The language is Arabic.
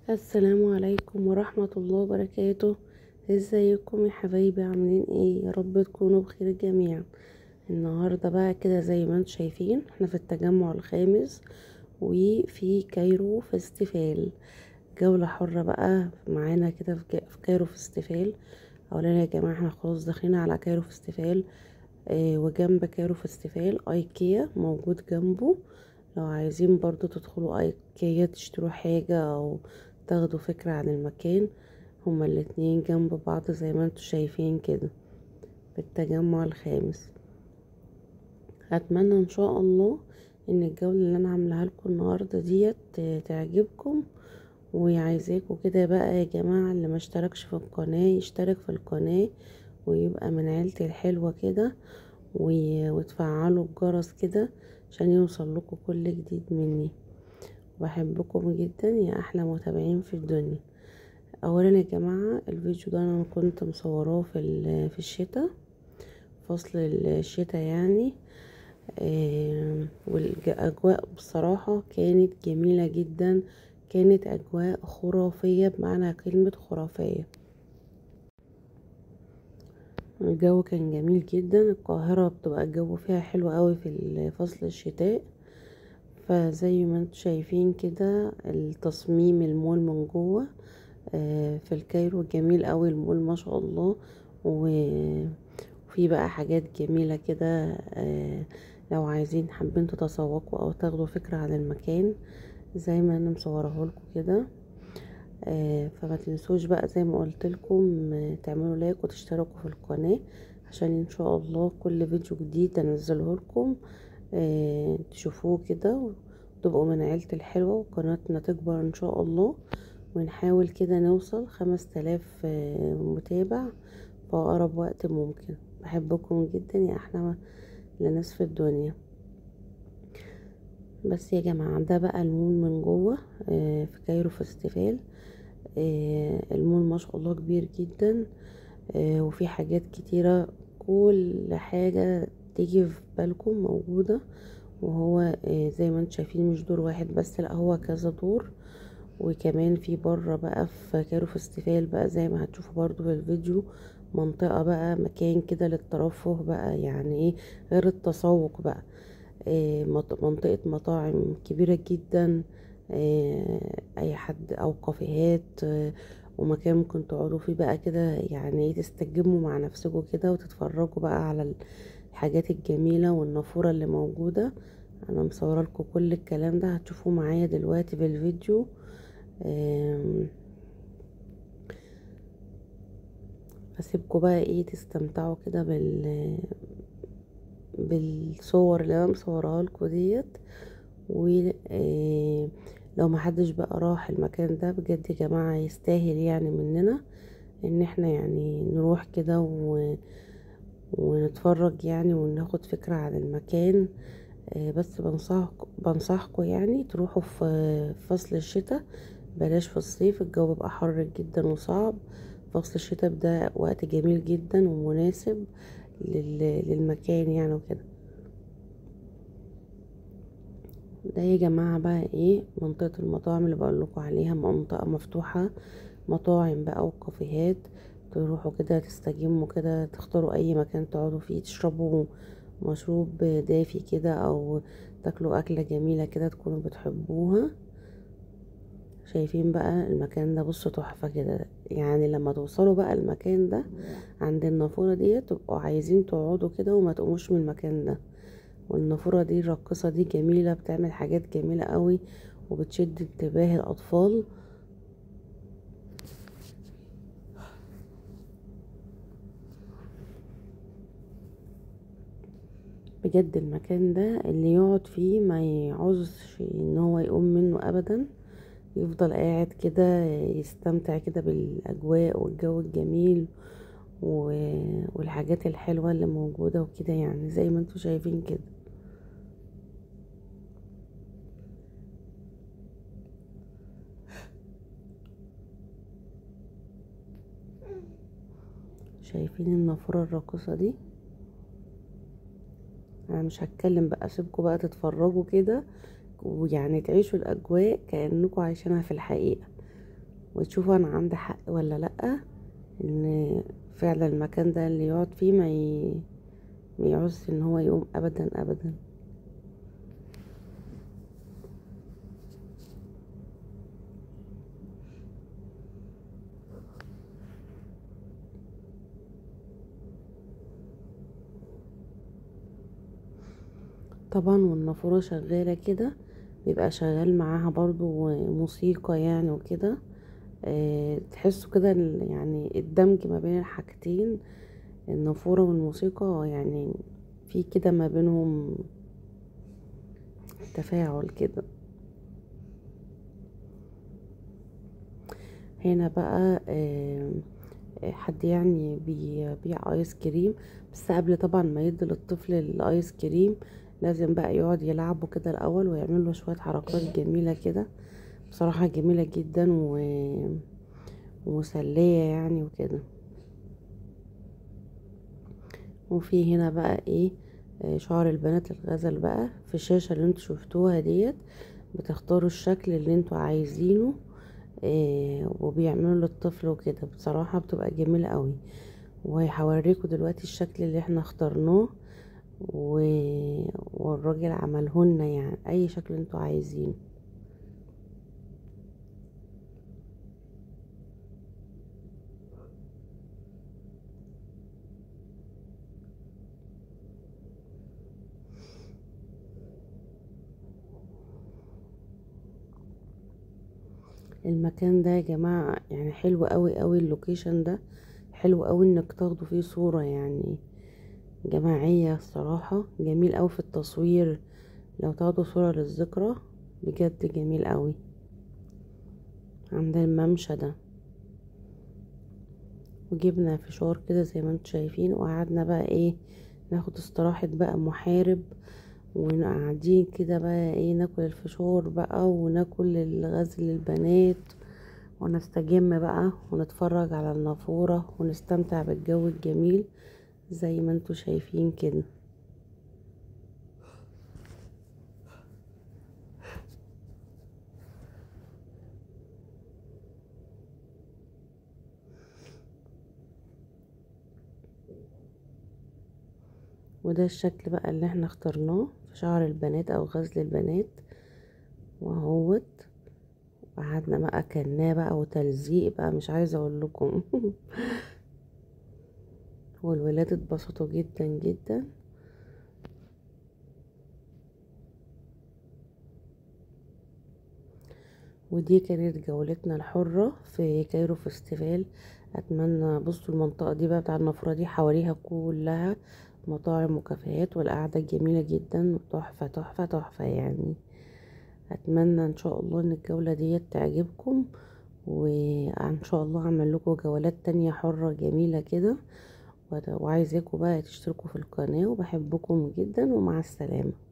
السلام عليكم ورحمة الله وبركاته. ازيكم يا حبايبي؟ عاملين ايه؟ يا رب تكونوا بخير جميعا. النهاردة بقى كده زي ما انتم شايفين احنا في التجمع الخامس وفي كايرو فيستيفال. جولة حرة بقى معانا كده في كايرو فيستيفال. اولا يا جماعة احنا خلاص داخلين على كايرو فيستيفال. وجنب كايرو فيستيفال ايكيا موجود جنبه. لو عايزين برضو تدخلوا ايكيا تشتروا حاجة او تاخدوا فكرة عن المكان، هما الاتنين جنب بعض زي ما انتوا شايفين كده في التجمع الخامس. اتمنى ان شاء الله ان الجولة اللي انا عاملاها لكم النهاردة ديت تعجبكم، وعايزاكم كده بقى يا جماعة اللي ما اشتركش في القناة يشترك في القناة ويبقى من عيلتي الحلوة كده، وتفعلوا الجرس كده عشان يوصل لكم كل جديد مني. بحبكم جدا يا احلى متابعين في الدنيا. اولا يا جماعه الفيديو ده انا كنت مصوراه في الشتاء، فصل الشتاء يعني. والاجواء بصراحه كانت جميله جدا، كانت اجواء خرافيه بمعنى كلمه خرافيه. الجو كان جميل جدا. القاهره بتبقى الجو فيها حلو قوي في فصل الشتاء. فزي ما انتم شايفين كده التصميم المول من جوه في الكايرو جميل قوي المول ما شاء الله. وفي بقى حاجات جميلة كده. لو عايزين حابين تتسوقوا او تاخدوا فكرة عن المكان زي ما انا مصوره لكم كده. فما تنسوش بقى زي ما قلت لكم تعملوا لايك وتشتركوا في القناة عشان ان شاء الله كل فيديو جديد انزله لكم تشوفوه كده وتبقوا من عيلتي الحلوة وقناتنا تكبر ان شاء الله، ونحاول كده نوصل 5000 متابع في اقرب وقت ممكن. بحبكم جدا يا احلى ناس في الدنيا. بس يا جماعة ده بقى المول من جوه في كايرو فيستيفال. المول ما شاء الله كبير جدا وفي حاجات كتيرة، كل حاجة تيجي في بالكم موجودة. وهو زي ما انتم شايفين مش دور واحد بس، لا هو كذا دور. وكمان في بره بقى في كايرو فيستيفال بقى زي ما هتشوفوا برضو في الفيديو منطقة بقى مكان كده للترفه بقى، يعني ايه غير التسوق بقى. منطقة مطاعم كبيرة جدا، اي حد او كافيهات ومكان ممكن تقعدوا فيه بقى كده، يعني ايه تستجموا مع نفسكم كده وتتفرجوا بقى على الحاجات الجميلة والنافورة اللي موجودة. انا مصوره لكم كل الكلام ده هتشوفوه معايا دلوقتي في الفيديو. هسيبكم بقى ايه تستمتعوا كده بالصور اللي انا مصورها لكم ديت. ولو محدش بقى راح المكان ده بجد يا جماعة يستاهل يعني مننا ان احنا يعني نروح كده ونتفرج يعني وناخد فكرة عن المكان. بس بنصحكم يعني تروحوا في فصل الشتاء، بلاش في الصيف الجو بيبقى حر جدا وصعب. فصل الشتاء ده وقت جميل جدا ومناسب للمكان يعني وكده. ده يا جماعة بقى ايه منطقة المطاعم اللي بقول لكم عليها، منطقة مفتوحة مطاعم بقى وكافيهات. تروحوا كده تستجموا كده، تختاروا اي مكان تقعدوا فيه تشربوا مشروب دافي كده او تاكلوا اكلة جميلة كده تكونوا بتحبوها. شايفين بقى المكان ده؟ بصوا تحفة كده. يعني لما توصلوا بقى المكان ده عند النافورة دي تبقوا عايزين تقعدوا كده وما تقوموش من المكان ده. والنافورة دي الراقصة دي جميلة، بتعمل حاجات جميلة قوي وبتشد انتباه الأطفال. بجد المكان ده اللي يقعد فيه ما يعوزش ان هو يقوم منه ابدا، يفضل قاعد كده يستمتع كده بالاجواء والجو الجميل والحاجات الحلوة اللي موجودة وكده، يعني زي ما انتوا شايفين كده. شايفين النافورة الراقصة دي؟ انا مش هتكلم بقى، سيبكم بقى تتفرجوا كده ويعني تعيشوا الاجواء كأنكم عايشينها في الحقيقة. وتشوفوا انا عندي حق ولا لأ، ان فعلا المكان ده اللي يقعد فيه ما يعوز ان هو يقوم ابدا ابدا. طبعا والنافورة شغالة كده بيبقى شغال معاها برضو موسيقى يعني وكده. تحسوا كده يعني الدمج ما بين الحاجتين، النافورة والموسيقى، يعني في كده ما بينهم تفاعل كده. هنا بقى حد يعني بيبيع ايس كريم، بس قبل طبعا ما يدي للطفل الايس كريم لازم بقى يقعد يلعبه كده الاول ويعمل له شويه حركات جميله كده، بصراحه جميله جدا ومسليه يعني وكده. وفي هنا بقى ايه، شعر البنات الغزل بقى في الشاشه اللي انتوا شفتوها ديت، بتختاروا الشكل اللي انتوا عايزينه وبيعملوا للطفل وكده، بصراحه بتبقى جميله قوي. وهوريكم دلوقتي الشكل اللي احنا اخترناه و... والراجل عملهولنا، يعني اي شكل انتوا عايزينه. المكان ده يا جماعة يعني حلو قوي قوي، اللوكيشن ده حلو قوي انك تاخدوا فيه صورة يعني جماعية، الصراحة جميل قوي في التصوير، لو تاخدوا صورة للذكرى بجد جميل قوي. عند الممشى ده، وجبنا فشار كده زي ما انتوا شايفين، وقعدنا بقى ايه ناخد استراحة بقى محارب، وقاعدين كده بقى ايه ناكل الفشار بقى وناكل الغزل للبنات ونستجم بقى ونتفرج على النافورة ونستمتع بالجو الجميل زي ما انتوا شايفين كده. وده الشكل بقى اللي احنا اخترناه في شعر البنات او غزل البنات، وهوت قعدنا بقى اكلناه بقى وتلزيق بقى مش عايزه اقول لكم والولاد اتبسطوا جدا جدا. ودي كانت جولتنا الحرة في كايرو فيستيفال. اتمنى بصوا المنطقة دي بقى بتاع النافورة دي حواليها كلها مطاعم وكافيهات، والقعدة جميلة جدا، تحفة تحفة تحفة يعني. اتمنى ان شاء الله ان الجولة دي تعجبكم، وان شاء الله اعمل لكم جولات تانية حرة جميلة كده، وعايزاكم بقى تشتركوا في القناة، وبحبكم جدا، ومع السلامة.